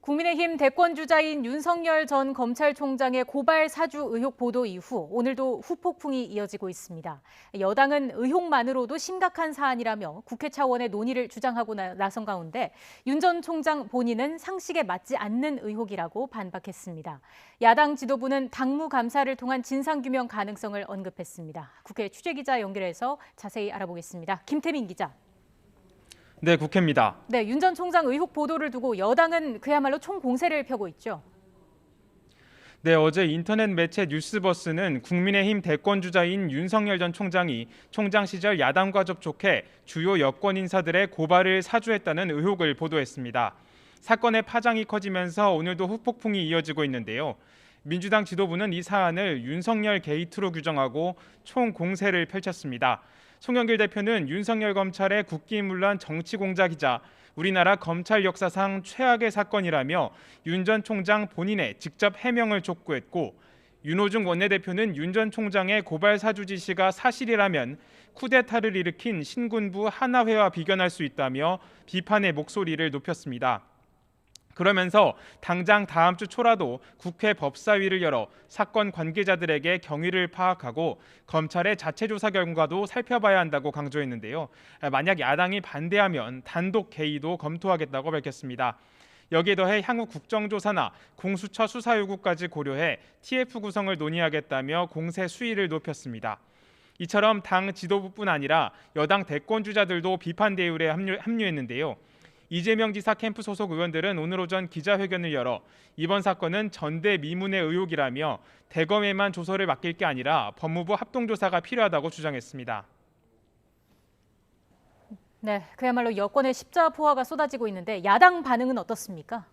국민의힘 대권주자인 윤석열 전 검찰총장의 고발 사주 의혹 보도 이후 오늘도 후폭풍이 이어지고 있습니다. 여당은 의혹만으로도 심각한 사안이라며 국회 차원의 논의를 주장하고 나선 가운데 윤 전 총장 본인은 상식에 맞지 않는 의혹이라고 반박했습니다. 야당 지도부는 당무 감사를 통한 진상규명 가능성을 언급했습니다. 국회 취재기자 연결해서 자세히 알아보겠습니다. 김태민 기자. 네, 국회입니다. 네, 윤 전 총장 의혹 보도를 두고 여당은 그야말로 총공세를 펴고 있죠. 네, 어제 인터넷 매체 뉴스버스는 국민의힘 대권주자인 윤석열 전 총장이 총장 시절 야당과 접촉해 주요 여권 인사들의 고발을 사주했다는 의혹을 보도했습니다. 사건의 파장이 커지면서 오늘도 후폭풍이 이어지고 있는데요. 민주당 지도부는 이 사안을 윤석열 게이트로 규정하고 총공세를 펼쳤습니다. 송영길 대표는 윤석열 검찰의 국기문란 정치공작이자 우리나라 검찰 역사상 최악의 사건이라며 윤 전 총장 본인의 직접 해명을 촉구했고, 윤호중 원내대표는 윤 전 총장의 고발 사주 지시가 사실이라면 쿠데타를 일으킨 신군부 하나회와 비견할 수 있다며 비판의 목소리를 높였습니다. 그러면서 당장 다음 주 초라도 국회 법사위를 열어 사건 관계자들에게 경위를 파악하고 검찰의 자체 조사 결과도 살펴봐야 한다고 강조했는데요. 만약 야당이 반대하면 단독 개의도 검토하겠다고 밝혔습니다. 여기에 더해 향후 국정조사나 공수처 수사 요구까지 고려해 TF 구성을 논의하겠다며 공세 수위를 높였습니다. 이처럼 당 지도부뿐 아니라 여당 대권 주자들도 비판 대열에 합류했는데요. 이재명 지사 캠프 소속 의원들은 오늘 오전 기자회견을 열어 이번 사건은 전대미문의 의혹이라며 대검에만 조사를 맡길 게 아니라 법무부 합동조사가 필요하다고 주장했습니다. 네, 그야말로 여권의 십자포화가 쏟아지고 있는데 야당 반응은 어떻습니까?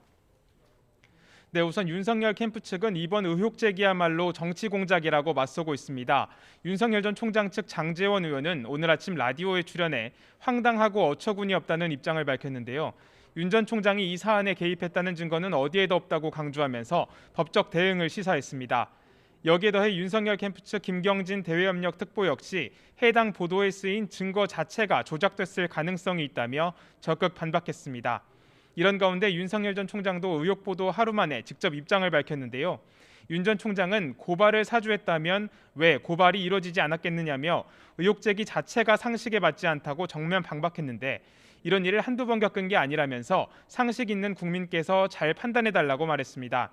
네, 우선 윤석열 캠프 측은 이번 의혹 제기야말로 정치 공작이라고 맞서고 있습니다. 윤석열 전 총장 측 장제원 의원은 오늘 아침 라디오에 출연해 황당하고 어처구니 없다는 입장을 밝혔는데요. 윤 전 총장이 이 사안에 개입했다는 증거는 어디에도 없다고 강조하면서 법적 대응을 시사했습니다. 여기에 더해 윤석열 캠프 측 김경진 대외협력 특보 역시 해당 보도에 쓰인 증거 자체가 조작됐을 가능성이 있다며 적극 반박했습니다. 이런 가운데 윤석열 전 총장도 의혹 보도 하루 만에 직접 입장을 밝혔는데요. 윤 전 총장은 고발을 사주했다면 왜 고발이 이루어지지 않았겠느냐며 의혹 제기 자체가 상식에 맞지 않다고 정면 반박했는데, 이런 일을 한두 번 겪은 게 아니라면서 상식 있는 국민께서 잘 판단해달라고 말했습니다.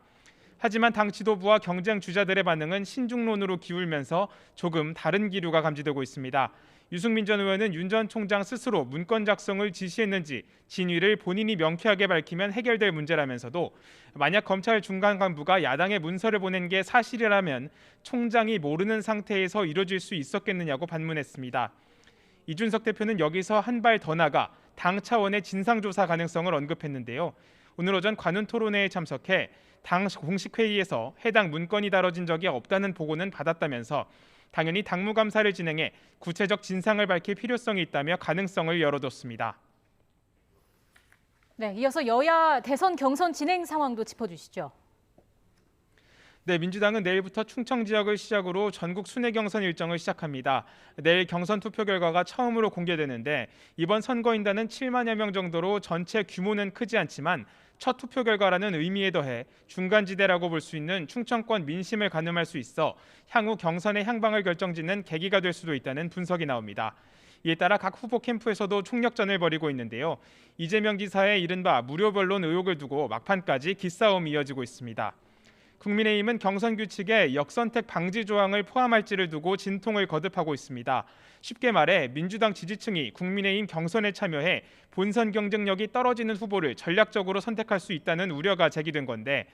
하지만 당 지도부와 경쟁 주자들의 반응은 신중론으로 기울면서 조금 다른 기류가 감지되고 있습니다. 유승민 전 의원은 윤 전 총장 스스로 문건 작성을 지시했는지 진위를 본인이 명쾌하게 밝히면 해결될 문제라면서도 만약 검찰 중간 간부가 야당에 문서를 보낸 게 사실이라면 총장이 모르는 상태에서 이뤄질 수 있었겠느냐고 반문했습니다. 이준석 대표는 여기서 한 발 더 나가 당 차원의 진상조사 가능성을 언급했는데요. 오늘 오전 관훈 토론회에 참석해 당 공식 회의에서 해당 문건이 다뤄진 적이 없다는 보고는 받았다면서 당연히 당무감사를 진행해 구체적 진상을 밝힐 필요성이 있다며 가능성을 열어뒀습니다. 네, 이어서 여야 대선 경선 진행 상황도 짚어주시죠. 네, 민주당은 내일부터 충청 지역을 시작으로 전국 순회 경선 일정을 시작합니다. 내일 경선 투표 결과가 처음으로 공개되는데 이번 선거인단은 7만여 명 정도로 전체 규모는 크지 않지만 첫 투표 결과라는 의미에 더해 중간지대라고 볼 수 있는 충청권 민심을 가늠할 수 있어 향후 경선의 향방을 결정짓는 계기가 될 수도 있다는 분석이 나옵니다. 이에 따라 각 후보 캠프에서도 총력전을 벌이고 있는데요. 이재명 지사의 이른바 무료 변론 의혹을 두고 막판까지 기싸움이 이어지고 있습니다. 국민의힘은 경선 규칙에 역선택 방지 조항을 포함할지를 두고 진통을 거듭하고 있습니다. 쉽게 말해 민주당 지지층이 국민의힘 경선에 참여해 본선 경쟁력이 떨어지는 후보를 전략적으로 선택할 수 있다는 우려가 제기된 건데,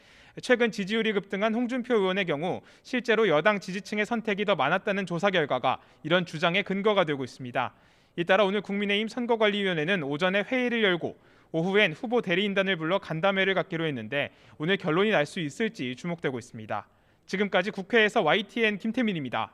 최근 지지율이 급등한 홍준표 의원의 경우 실제로 여당 지지층의 선택이 더 많았다는 조사 결과가 이런 주장의 근거가 되고 있습니다. 이 따라 오늘 국민의힘 선거관리위원회는 오전에 회의를 열고 오후엔 후보 대리인단을 불러 간담회를 갖기로 했는데 오늘 결론이 날 수 있을지 주목되고 있습니다. 지금까지 국회에서 YTN 김태민입니다.